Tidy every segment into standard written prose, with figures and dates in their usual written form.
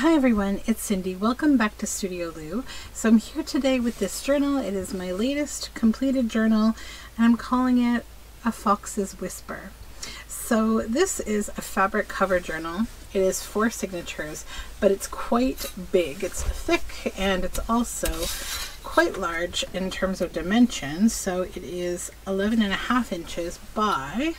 Hi everyone, it's Cindy. Welcome back to Studioloo. So I'm here today with this journal. It is my latest completed journal and I'm calling it A Fox's Whisper. So this is a fabric cover journal. It is 4 signatures, but it's quite big. It's thick and it's also quite large in terms of dimensions. So it is 11.5 inches by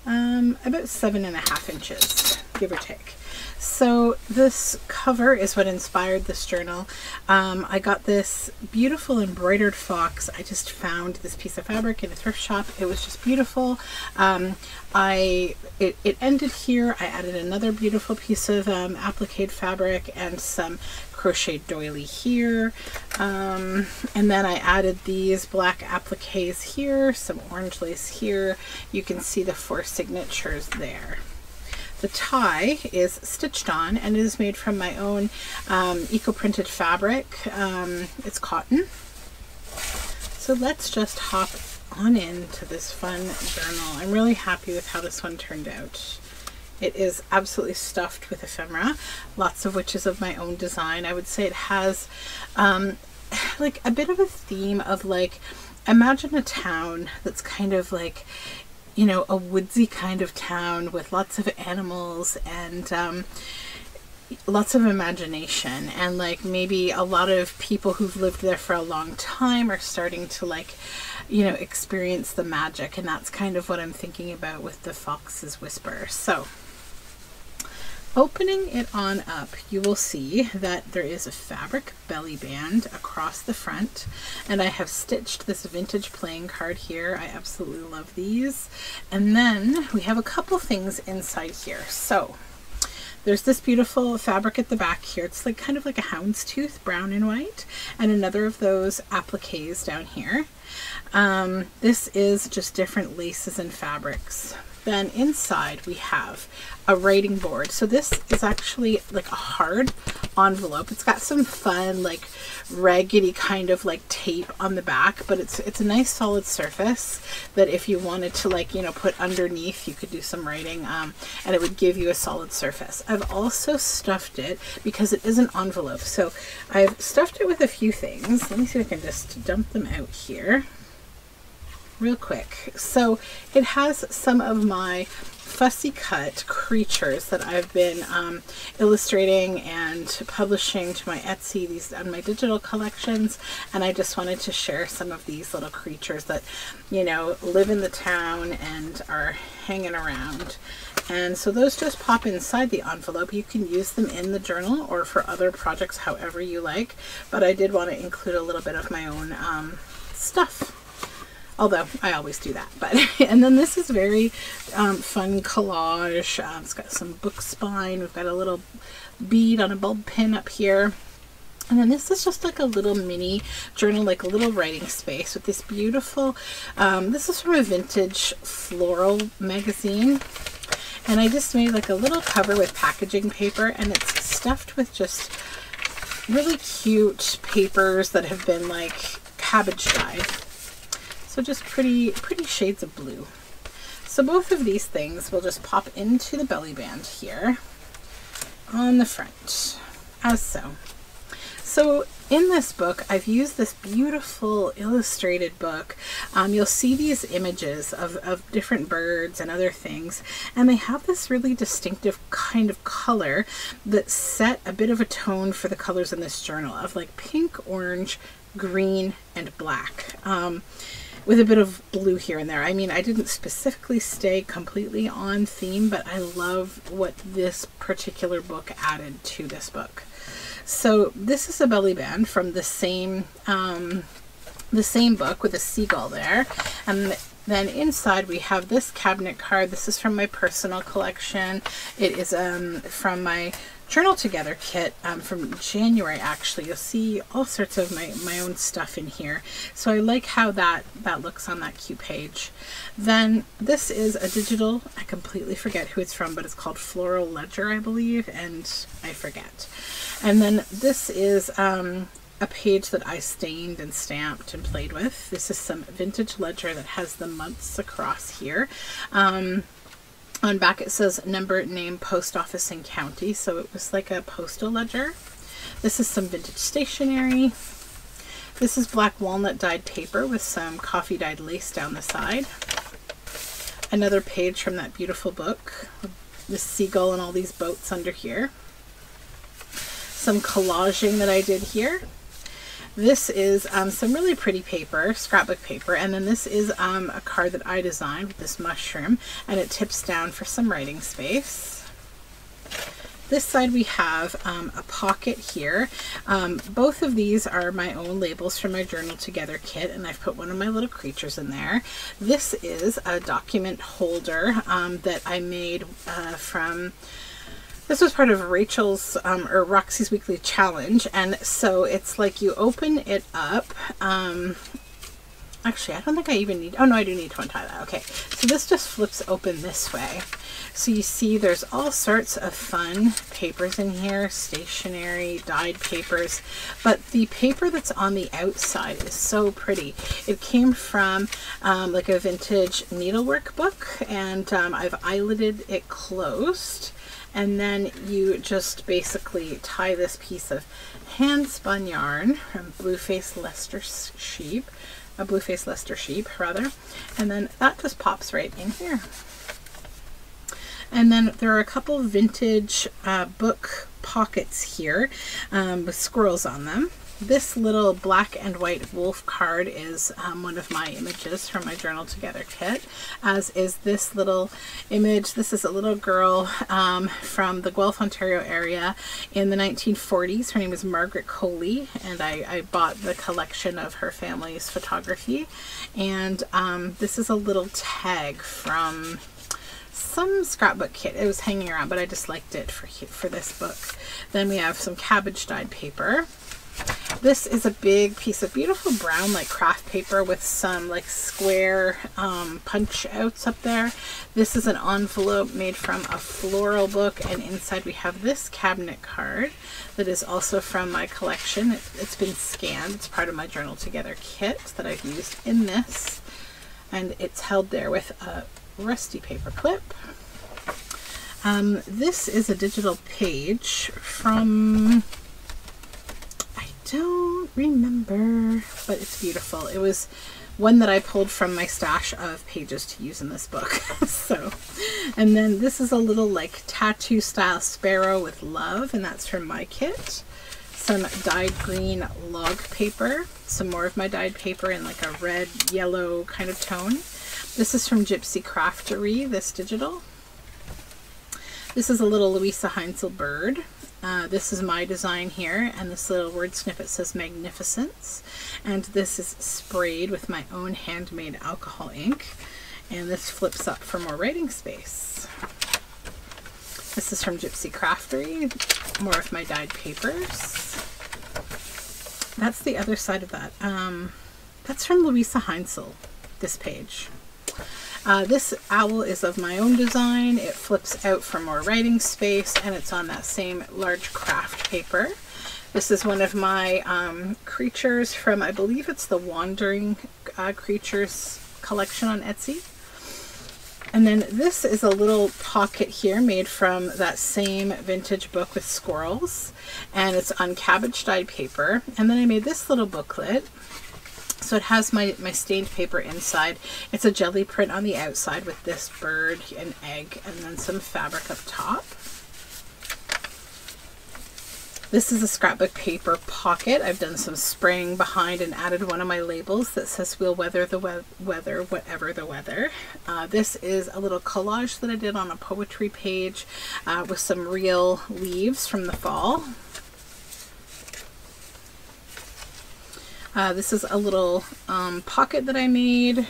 about 7.5 inches, give or take. So this cover is what inspired this journal. I got this beautiful embroidered fox. I just found this piece of fabric in a thrift shop. It was just beautiful. It ended here. I added another beautiful piece of applique fabric and some crochet doily here. And then I added these black appliques here, some orange lace here. You can see the 4 signatures there. The tie is stitched on and it is made from my own eco-printed fabric. It's cotton. So let's just hop on into this fun journal. I'm really happy with how this one turned out. It is absolutely stuffed with ephemera, lots of which is of my own design. I would say it has like a bit of a theme of, like, imagine a town that's kind of like, you know, a woodsy kind of town with lots of animals and lots of imagination, and like maybe a lot of people who've lived there for a long time are starting to, like, you know, experience the magic, and that's kind of what I'm thinking about with the Fox's Whisper. So opening it on up, you will see that there is a fabric belly band across the front, and I have stitched this vintage playing card here. I absolutely love these. And then we have a couple things inside here. So there's this beautiful fabric at the back here. It's like kind of like a houndstooth, brown and white, and another of those appliques down here. This is just different laces and fabrics. Then inside we have a writing board. So this is actually like a hard envelope. It's got some fun, like, raggedy kind of like tape on the back, but it's a nice solid surface that if you wanted to, like, you know, put underneath, you could do some writing and it would give you a solid surface. I've also stuffed it because it is an envelope. So I've stuffed it with a few things. Let me see if I can just dump them out here real quick. So it has some of my fussy cut creatures that I've been illustrating and publishing to my Etsy, these on my digital collections, and I just wanted to share some of these little creatures that, you know, live in the town and are hanging around. And so those just pop inside the envelope. You can use them in the journal or for other projects however you like, but I did want to include a little bit of my own stuff. Although I always do that, but and then this is very fun collage. It's got some book spine. We've got a little bead on a bulb pin up here. And then this is just like a little mini journal, like a little writing space with this beautiful, this is from a vintage floral magazine. And I just made like a little cover with packaging paper, and it's stuffed with just really cute papers that have been like cabbage dyed. So just pretty shades of blue. So both of these things will just pop into the belly band here on the front, as so. So in this book, I've used this beautiful illustrated book. You'll see these images of different birds and other things, and they have this really distinctive kind of color that set a bit of a tone for the colors in this journal of like pink, orange, green, and black. With a bit of blue here and there. I mean, I didn't specifically stay completely on theme, but I love what this particular book added to this book. So this is a belly band from the same book with a seagull there. And then inside we have this cabinet card. This is from my personal collection. It is from my Journal Together kit from January, actually. You'll see all sorts of my own stuff in here. So I like how that looks on that cute page. Then this is a digital, I completely forget who it's from, but it's called Floral Ledger, I believe, and I forget. And then this is a page that I stained and stamped and played with. This is some vintage ledger that has the months across here. On back it says number, name, post office, and county. So it was like a postal ledger. This is some vintage stationery. This is black walnut dyed paper with some coffee dyed lace down the side. Another page from that beautiful book. The seagull and all these boats under here. Some collaging that I did here. This is some really pretty paper, scrapbook paper, and then this is a card that I designed with this mushroom, and it tips down for some writing space. This side we have a pocket here. Both of these are my own labels from my Journal Together kit, and I've put one of my little creatures in there. This is a document holder that I made from... This was part of Rachel's or Roxy's weekly challenge, and so it's like you open it up. Actually, I don't think I even need... Oh no, I do need to untie that. Okay, so this just flips open this way. So you see there's all sorts of fun papers in here, stationery, dyed papers, but the paper that's on the outside is so pretty. It came from like a vintage needlework book, and I've eyelided it closed. And then you just basically tie this piece of hand spun yarn from Blueface Leicester sheep, a Blueface Leicester sheep rather, and then that just pops right in here. And then there are a couple vintage book pockets here with squirrels on them. This little black and white wolf card is one of my images from my Journal Together kit, as is this little image. This is a little girl from the Guelph, Ontario area in the 1940s. Her name is Margaret Coley, and I bought the collection of her family's photography. And this is a little tag from some scrapbook kit. It was hanging around, but I just liked it for this book. Then we have some cabbage dyed paper. This is a big piece of beautiful brown like craft paper with some like square punch outs up there. This is an envelope made from a floral book, and inside we have this cabinet card that is also from my collection. It's been scanned. It's part of my Journal Together kit that I've used in this, and it's held there with a rusty paper clip. This is a digital page from... don't remember, but it's beautiful. It was one that I pulled from my stash of pages to use in this book. So, and then this is a little like tattoo style sparrow with love, and that's from my kit. Some dyed green log paper, some more of my dyed paper in like a red yellow kind of tone. This is from Gypsy Craftery, this digital. This is a little Louisa Heinzel bird. This is my design here, and this little word snippet says Magnificence, and this is sprayed with my own handmade alcohol ink, and this flips up for more writing space. This is from Gypsy Craftery, more of my dyed papers. That's the other side of that. That's from Louisa Heinzel, this page. This owl is of my own design. It flips out for more writing space, and it's on that same large craft paper. This is one of my creatures from, I believe it's the Wandering Creatures collection on Etsy. And then this is a little pocket here made from that same vintage book with squirrels, and it's on cabbage dyed paper. And then I made this little booklet. So it has my stained paper inside. It's a jelly print on the outside with this bird, an egg, and then some fabric up top. This is a scrapbook paper pocket. I've done some spraying behind and added one of my labels that says we'll weather the weather, whatever the weather. This is a little collage that I did on a poetry page with some real leaves from the fall. This is a little pocket that I made,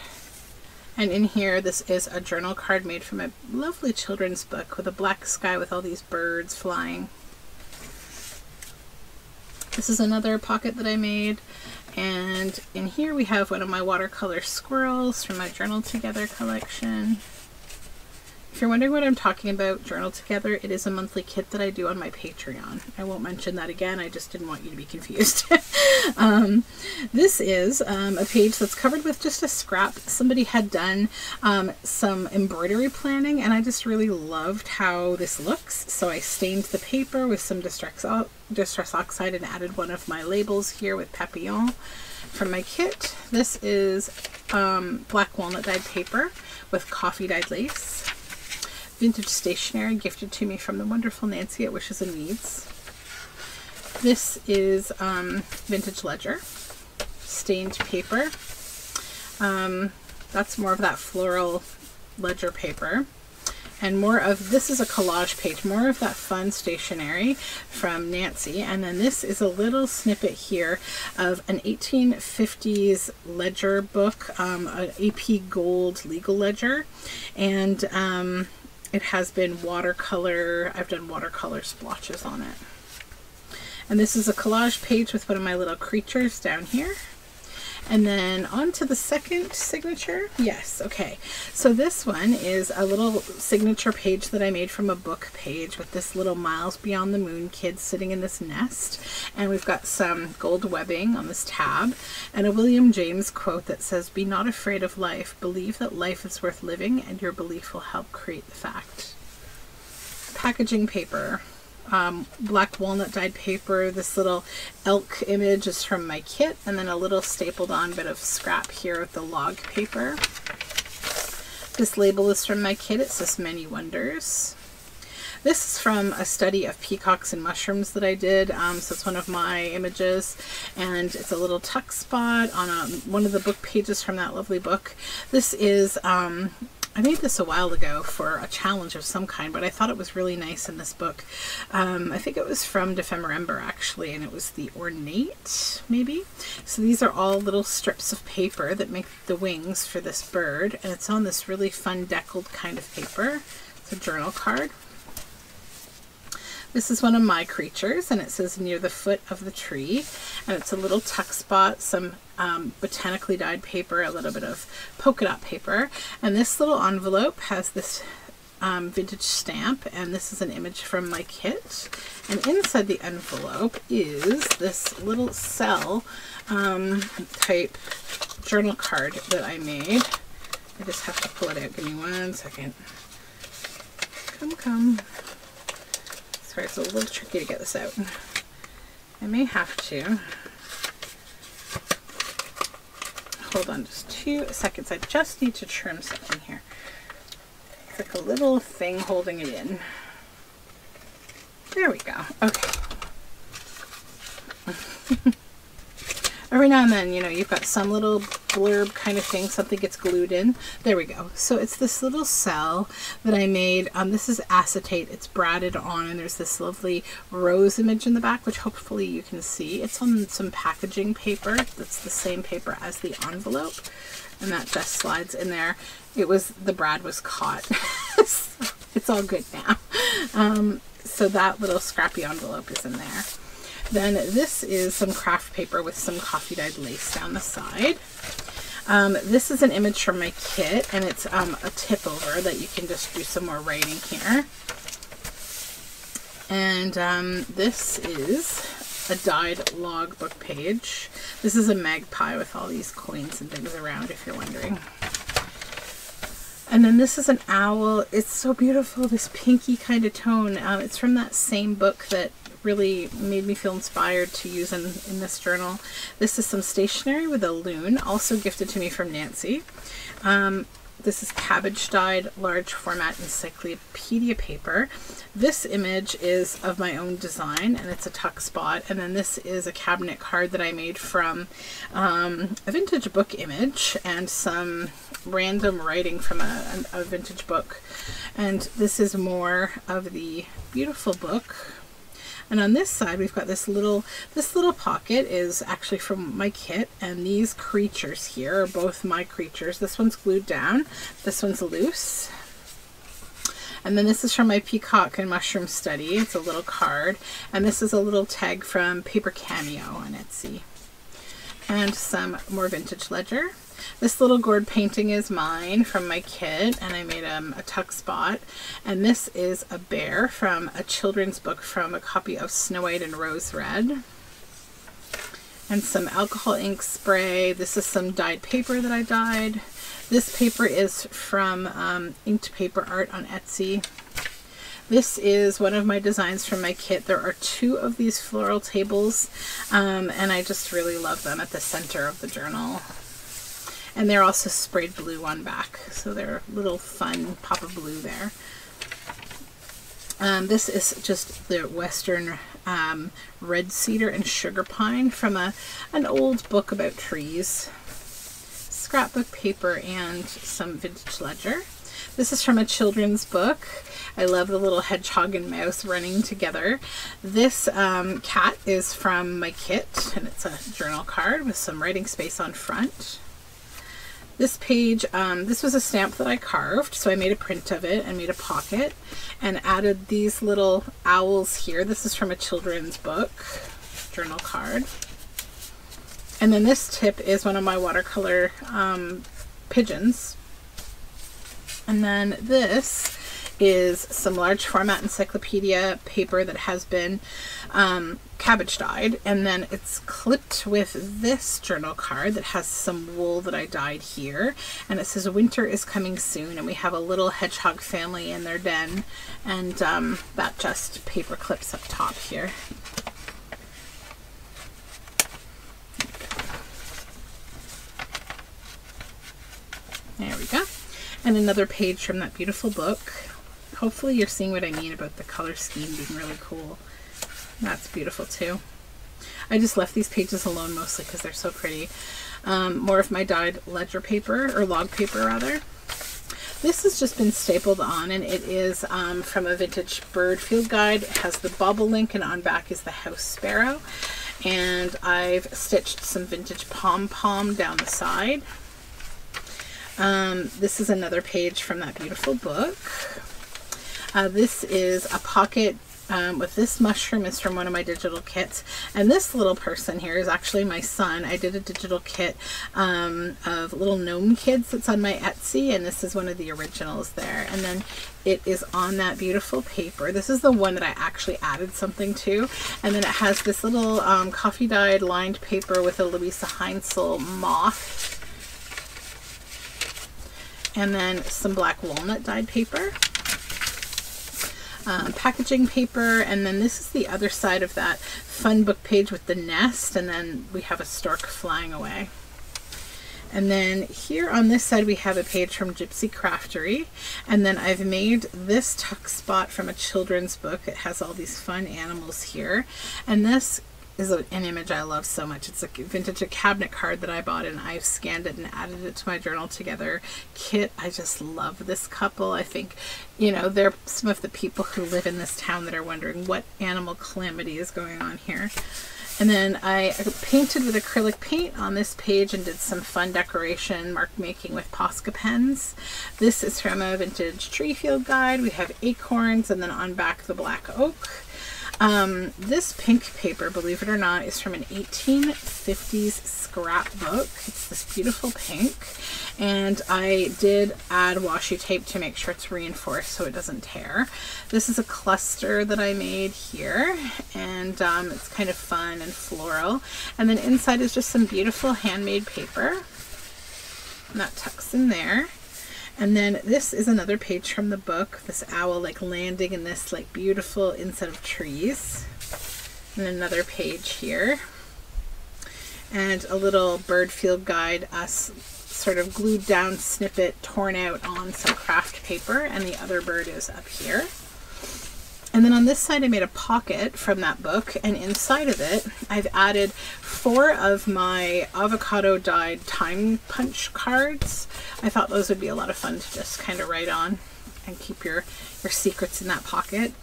and in here this is a journal card made from a lovely children's book with a black sky with all these birds flying. This is another pocket that I made, and in here we have one of my watercolor squirrels from my Journal Together collection. If you're wondering what I'm talking about, Journal Together, it is a monthly kit that I do on my Patreon. I won't mention that again. I just didn't want you to be confused. This is a page that's covered with just a scrap. Somebody had done some embroidery planning, and I just really loved how this looks. So I stained the paper with some Distress Oxide and added one of my labels here with Papillon from my kit. This is black walnut dyed paper with coffee dyed lace. Vintage stationery gifted to me from the wonderful Nancy at Wishes and Needs. This is vintage ledger, stained paper. That's more of that floral ledger paper. And more of, this is a collage page, more of that fun stationery from Nancy. And then this is a little snippet here of an 1850s ledger book, an AP Gold legal ledger. And it has been watercolor, I've done watercolor splotches on it. And this is a collage page with one of my little creatures down here. And then on to the second signature. Yes, okay. So this one is a little signature page that I made from a book page with this little Miles Beyond the Moon kid sitting in this nest. And we've got some gold webbing on this tab and a William James quote that says, "Be not afraid of life. Believe that life is worth living, and your belief will help create the fact." Packaging paper. Black walnut dyed paper. This little elk image is from my kit, and then a little stapled on bit of scrap here with the log paper. This label is from my kit. It says Many Wonders. This is from a study of peacocks and mushrooms that I did, so it's one of my images, and it's a little tuck spot on one of the book pages from that lovely book. This is I made this a while ago for a challenge of some kind, but I thought it was really nice in this book. I think it was from Defemorember actually, and it was the Ornate, maybe. So these are all little strips of paper that make the wings for this bird, and it's on this really fun deckled kind of paper. It's a journal card. This is one of my creatures, and it says Near the Foot of the Tree, and it's a little tuck spot, some botanically dyed paper, a little bit of polka dot paper, and this little envelope has this vintage stamp, and this is an image from my kit, and inside the envelope is this little cell type journal card that I made. I just have to pull it out. Give me 1 second. Come. Sorry, it's a little tricky to get this out. I may have to. Hold on just 2 seconds. I just need to trim something here. It's like a little thing holding it in. There we go. Okay. Every now and then, you know, you've got some little blurb kind of thing, something gets glued in. There we go. So it's this little cell that I made. This is acetate. It's braided on, and there's this lovely rose image in the back, which hopefully you can see. It's on some packaging paper. That's the same paper as the envelope, and that just slides in there. The brad was caught. So it's all good now. So that little scrappy envelope is in there. Then this is some craft paper with some coffee dyed lace down the side. This is an image from my kit, and it's a tip over that you can just do some more writing here. And this is a dyed log book page. This is a magpie with all these coins and things around, if you're wondering. And then this is an owl. It's so beautiful, this pinky kind of tone. It's from that same book that really made me feel inspired to use in this journal. This is some stationery with a loon, also gifted to me from Nancy. This is cabbage dyed large format encyclopedia paper. This image is of my own design, and it's a tuck spot. And then this is a cabinet card that I made from a vintage book image and some random writing from a vintage book. And this is more of the beautiful book. And on this side, we've got this little pocket is actually from my kit, and these creatures here are both my creatures. This one's glued down, this one's loose. And then this is from my peacock and mushroom study. It's a little card, and this is a little tag from Paper Cameo on Etsy. And some more vintage ledger. This little gourd painting is mine from my kit, and I made a tuck spot. And this is a bear from a children's book from a copy of Snow White and Rose Red. And some alcohol ink spray. This is some dyed paper that I dyed. This paper is from Inked Paper Art on Etsy. This is one of my designs from my kit. There are 2 of these floral tables, and I just really love them at the center of the journal. And they're also sprayed blue on back, so they're a little fun pop of blue there. This is just the Western red cedar and sugar pine from an old book about trees. Scrapbook paper and some vintage ledger. This is from a children's book. I love the little hedgehog and mouse running together. This cat is from my kit, and it's a journal card with some writing space on front. This page, this was a stamp that I carved, so I made a print of it and made a pocket and added these little owls here. This is from a children's book, journal card. And then this tip is one of my watercolor pigeons. And then this is some large format encyclopedia paper that has been cabbage dyed, and then it's clipped with this journal card that has some wool that I dyed here, and it says winter is coming soon, and we have a little hedgehog family in their den, and that just paper clips up top here. There we go. And another page from that beautiful book. Hopefully you're seeing what I mean about the color scheme being really cool. That's beautiful too. I just left these pages alone mostly because they're so pretty. More of my dyed ledger paper, or log paper rather. This has just been stapled on, and it is from a vintage bird field guide. It has the bobolink, and on back is the house sparrow. And I've stitched some vintage pom-pom down the side. This is another page from that beautiful book. This is a pocket with this mushroom is from one of my digital kits, and this little person here is actually my son. I did a digital kit of little gnome kids that's on my Etsy, and this is one of the originals there. And then it is on that beautiful paper. This is the one that I actually added something to, and then it has this little coffee dyed lined paper with a Louisa Heinzel moth, and then some black walnut dyed paper. Packaging paper, and then this is the other side of that fun book page with the nest, and then we have a stork flying away. And then here on this side we have a page from Gypsy Craftery, and then I've made this tuck spot from a children's book. It has all these fun animals here, and this is an image I love so much. It's a vintage cabinet card that I bought, and I've scanned it and added it to my Journal Together kit. I just love this couple. I think, you know, they're some of the people who live in this town that are wondering what animal calamity is going on here. And then I painted with acrylic paint on this page and did some fun decoration mark making with Posca pens. This is from a vintage tree field guide. We have acorns, and then on back the black oak. This pink paper, believe it or not, is from an 1850s scrapbook. It's this beautiful pink, and I did add washi tape to make sure it's reinforced so it doesn't tear. This is a cluster that I made here, and it's kind of fun and floral. And then inside is just some beautiful handmade paper, and that tucks in there. And then this is another page from the book, this owl like landing in this like beautiful inset of trees. And another page here. And a little bird field guide, sort of glued down snippet torn out on some craft paper, and the other bird is up here. And then on this side I made a pocket from that book, and inside of it I've added 4 of my avocado dyed time punch cards. I thought those would be a lot of fun to just kind of write on and keep your secrets in that pocket.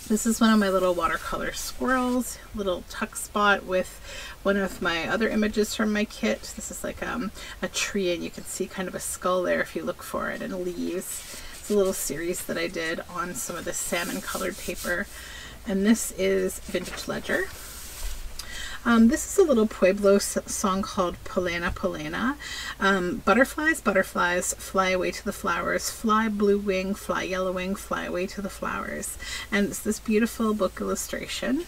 This is one of my little watercolor squirrels, little tuck spot with one of my other images from my kit. This is like a tree, and you can see kind of a skull there if you look for it, and leaves. A little series that I did on some of the salmon colored paper. And this is vintage ledger. This is a little Pueblo song called Polena Polena. Butterflies, butterflies, fly away to the flowers. Fly blue wing, fly yellow wing, fly away to the flowers. And it's this beautiful book illustration.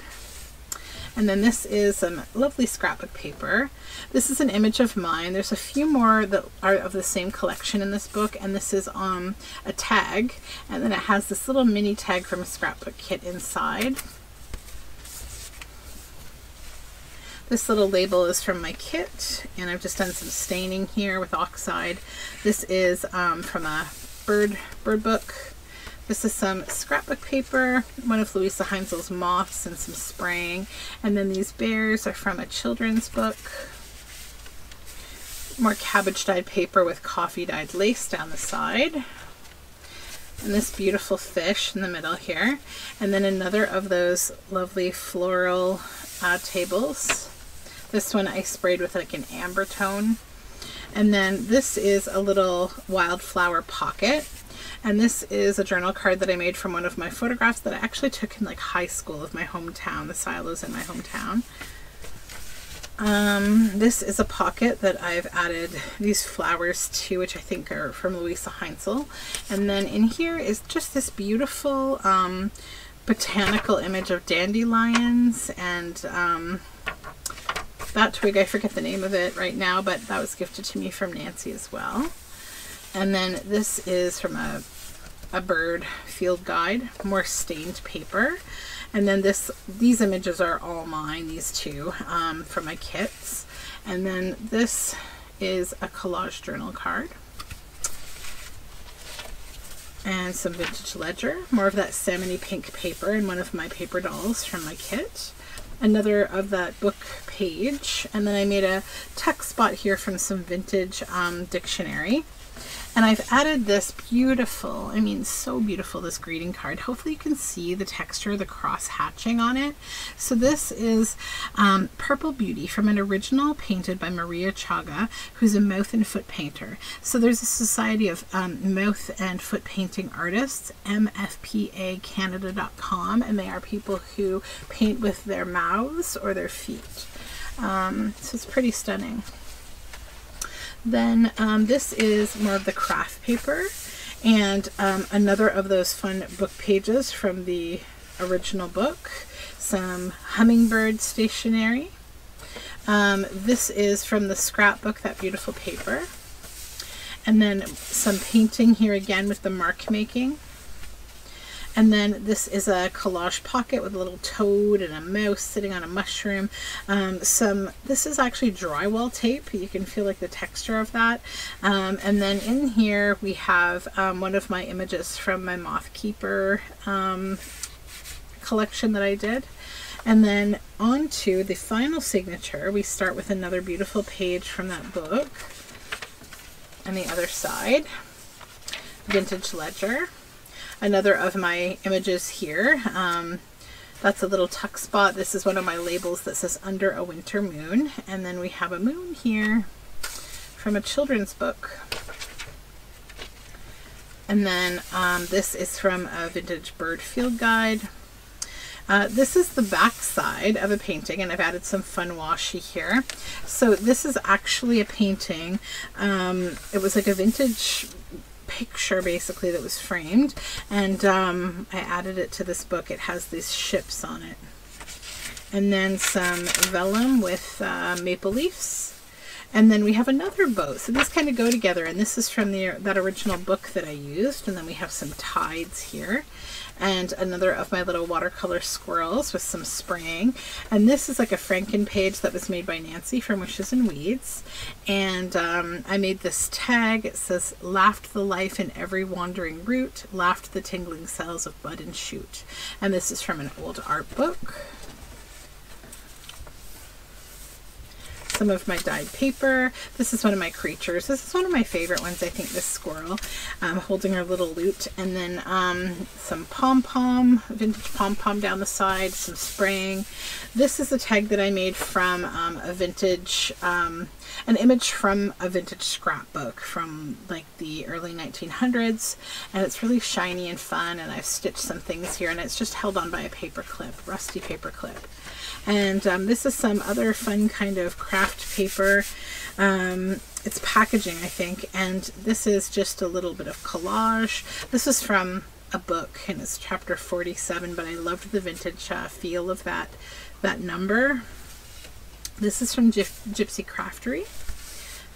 And then this is some lovely scrapbook paper. This is an image of mine. There's a few more that are of the same collection in this book, and this is a tag, and then it has this little mini tag from a scrapbook kit inside. This little label is from my kit, and I've just done some staining here with oxide. This is from a bird book. This is some scrapbook paper, one of Louisa Heinzel's moths, and some spraying. And then these bears are from a children's book. More cabbage dyed paper with coffee dyed lace down the side. And this beautiful fish in the middle here. And then another of those lovely floral tables. This one I sprayed with like an amber tone. And then this is a little wildflower pocket. And this is a journal card that I made from one of my photographs that I actually took in like high school of my hometown, the silos in my hometown. This is a pocket that I've added these flowers to, which I think are from Louisa Heinzel. And then in here is just this beautiful botanical image of dandelions, and that twig, I forget the name of it right now, but that was gifted to me from Nancy as well. And then this is from a bird field guide, more stained paper. And then these images are all mine, these two, from my kits. And then this is a collage journal card. And some vintage ledger, more of that salmony pink paper, and one of my paper dolls from my kit. Another of that book page. And then I made a tuck spot here from some vintage dictionary. And I've added this beautiful, I mean so beautiful, this greeting card. Hopefully you can see the texture, the cross hatching on it. So this is Purple Beauty from an original painted by Maria Chaga, who's a mouth and foot painter. So there's a society of mouth and foot painting artists, mfpacanada.com, and they are people who paint with their mouths or their feet. So it's pretty stunning. Then this is more of the craft paper, and another of those fun book pages from the original book. Some hummingbird stationery. This is from the scrapbook, that beautiful paper. And then some painting here again with the mark making. And then this is a collage pocket with a little toad and a mouse sitting on a mushroom. This is actually drywall tape. You can feel like the texture of that. And then in here we have one of my images from my Moth Keeper collection that I did. And then on to the final signature, we start with another beautiful page from that book. And the other side, vintage ledger. Another of my images here. That's a little tuck spot. This is one of my labels that says Under a Winter Moon. And then we have a moon here from a children's book. And then this is from a vintage bird field guide. This is the back side of a painting, and I've added some fun washi here. So this is actually a painting. It was like a vintage picture basically that was framed, and I added it to this book. It has these ships on it, and then some vellum with maple leaves, and then we have another boat. So these kind of go together, and this is from that original book that I used. And then we have some tides here, and another of my little watercolor squirrels with some spraying. And this is like a Franken page that was made by Nancy from Wishes and Weeds. And I made this tag. It says, "Laughed the life in every wandering root, laughed the tingling cells of bud and shoot." And this is from an old art book. Some of my dyed paper. This is one of my creatures. This is one of my favorite ones, I think, this squirrel holding her little lute. And then some pom-pom, vintage pom-pom down the side, some spraying. This is a tag that I made from a vintage an image from a vintage scrapbook from like the early 1900s, and it's really shiny and fun, and I've stitched some things here, and it's just held on by a paper clip, rusty paper clip. And this is some other fun kind of craft paper. It's packaging, I think, and this is just a little bit of collage. This is from a book, and it's chapter 47, but I loved the vintage feel of that number. This is from Gypsy Craftery.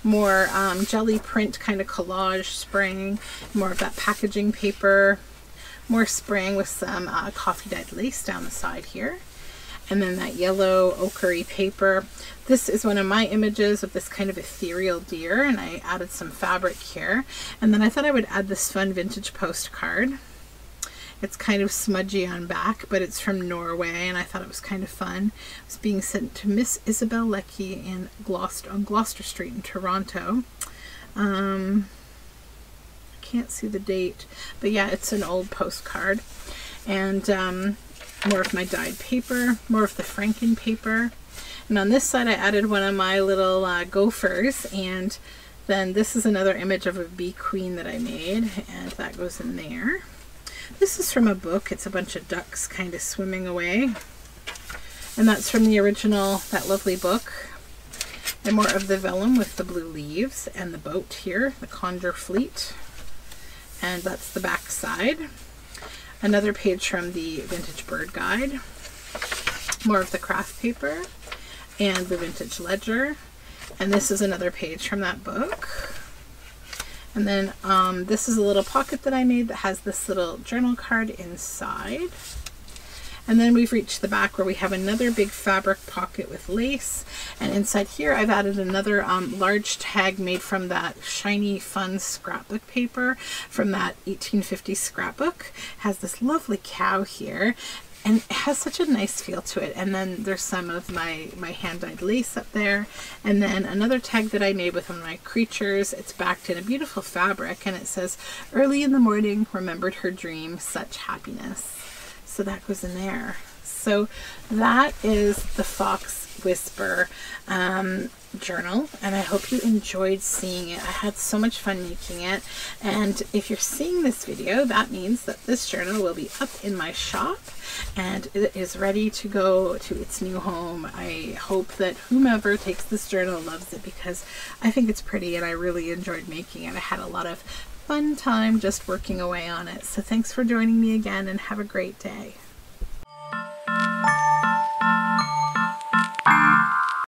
More jelly print kind of collage spraying, more of that packaging paper, more spraying with some coffee dyed lace down the side here. And then that yellow ochre paper. This is one of my images of this kind of ethereal deer, and I added some fabric here. And then I thought I would add this fun vintage postcard. It's kind of smudgy on back, but it's from Norway, and I thought it was kind of fun. It was being sent to Miss Isabel Leckie in on Gloucester Street in Toronto. I can't see the date, but yeah, it's an old postcard. And more of my dyed paper, more of the Franken paper. And on this side I added one of my little gophers, and then this is another image of a bee queen that I made, and that goes in there. This is from a book. It's a bunch of ducks kind of swimming away, and that's from the original, that lovely book. And more of the vellum with the blue leaves, and the boat here, the Conjure Fleet, and that's the back side. Another page from the Vintage Bird Guide, more of the craft paper, and the Vintage Ledger. And this is another page from that book. And then this is a little pocket that I made that has this little journal card inside. And then we've reached the back where we have another big fabric pocket with lace. And inside here I've added another large tag made from that shiny fun scrapbook paper from that 1850s scrapbook. It has this lovely cow here, and it has such a nice feel to it. And then there's some of my hand-dyed lace up there. And then another tag that I made with one of my creatures. It's backed in a beautiful fabric, and it says, "Early in the morning, remembered her dream, such happiness." So that goes in there. So that is the Fox Whisper journal, and I hope you enjoyed seeing it. I had so much fun making it, and if you're seeing this video, that means that this journal will be up in my shop and it is ready to go to its new home. I hope that whomever takes this journal loves it, because I think it's pretty and I really enjoyed making it. I had a lot of fun time just working away on it. So thanks for joining me again, and have a great day.